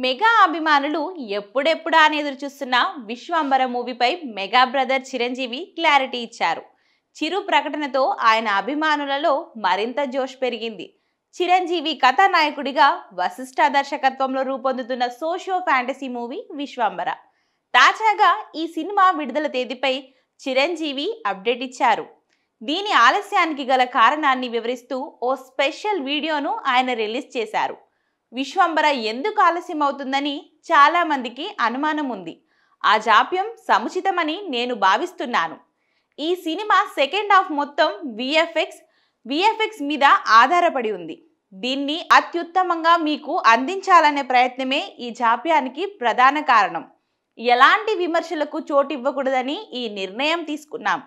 Mega అభిమానులు ఎప్పుడెప్పుడా అని ఎదురు చూస్తున్న విశ్వంబర మూవీపై మెగా బ్రదర్ చిరంజీవి క్లారిటీ ఇచ్చారు. చిరు ప్రకటనతో ఆయన అభిమానులలో మరింత జోష్ పెరిగింది. చిరంజీవి కథానాయకుడిగా వశిష్ఠ దర్శకత్వంలో రూపొందుతున్న సోషియో ఫ్యాంటసీ మూవీ విశ్వంబర. తాజాగా ఈ సినిమా విడుదల తేదీపై చిరంజీవి అప్డేట్ ఇచ్చారు. దీని ఆలస్యానికి గల కారణాన్ని వివరిస్తూ ఓ స్పెషల్ వీడియోను ఆయన రిలీజ్ చేశారు. విశ్వంబర ఎందుకు ఆలస్యం అవుతుందని చాలా మందికి అనుమానం ఉంది. ఆ జాప్యం సముచితమని నేను భావిస్తున్నాను. ఈ సినిమా సెకండ్ హాఫ్ మొత్తం విఎఫ్ఎక్స్ మీద ఆధారపడి ఉంది. దీన్ని అత్యుత్తమంగా మీకు అందించాలనే ప్రయత్నమే ఈ జాప్యానికి ప్రధాన కారణం. ఎలాంటి విమర్శలకు చోటు ఇవ్వకూడదని ఈ నిర్ణయం తీసుకున్నాం.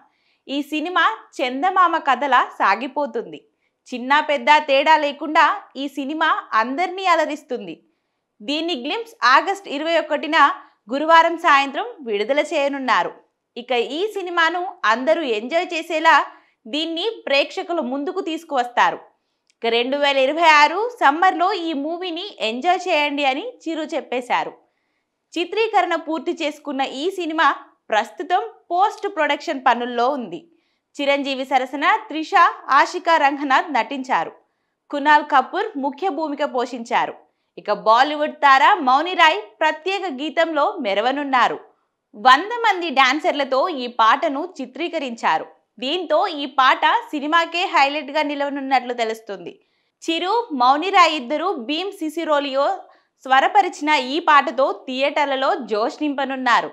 ఈ సినిమా చందమామ కథలా సాగిపోతుంది. చిన్న పెద్ద తేడా లేకుండా ఈ సినిమా అందరినీ అలరిస్తుంది. దీని గ్లింప్స్ ఆగస్టు 21న గురువారం సాయంత్రం విడుదల చేయనున్నారు. ఇక ఈ సినిమాను అందరూ ఎంజాయ్ చేసేలా దీన్ని ప్రేక్షకుల ముందుకు తీసుకువస్తారు. ఇక 2026 సమ్మర్లో ఈ మూవీని ఎంజాయ్ చేయండి అని చిరు చెప్పేశారు. చిత్రీకరణ పూర్తి చేసుకున్న ఈ సినిమా ప్రస్తుతం పోస్ట్ ప్రొడక్షన్ పనుల్లో ఉంది. చిరంజీవి సరసన త్రిష, ఆషికా రంగనాథ్ నటించారు. కునాల్ కపూర్ ముఖ్య భూమిక పోషించారు. ఇక బాలీవుడ్ తార మౌని రాయ్ ప్రత్యేక గీతంలో మెరవనున్నారు. 100 మంది డాన్సర్లతో ఈ పాటను చిత్రీకరించారు. దీంతో ఈ పాట సినిమాకే హైలైట్ గా నిలవనున్నట్లు తెలుస్తుంది. చిరు, మౌని రాయ్ ఇద్దరు భీమ్ సిసిరోలియో స్వరపరిచిన ఈ పాటతో థియేటర్లలో జోష్ నింపనున్నారు.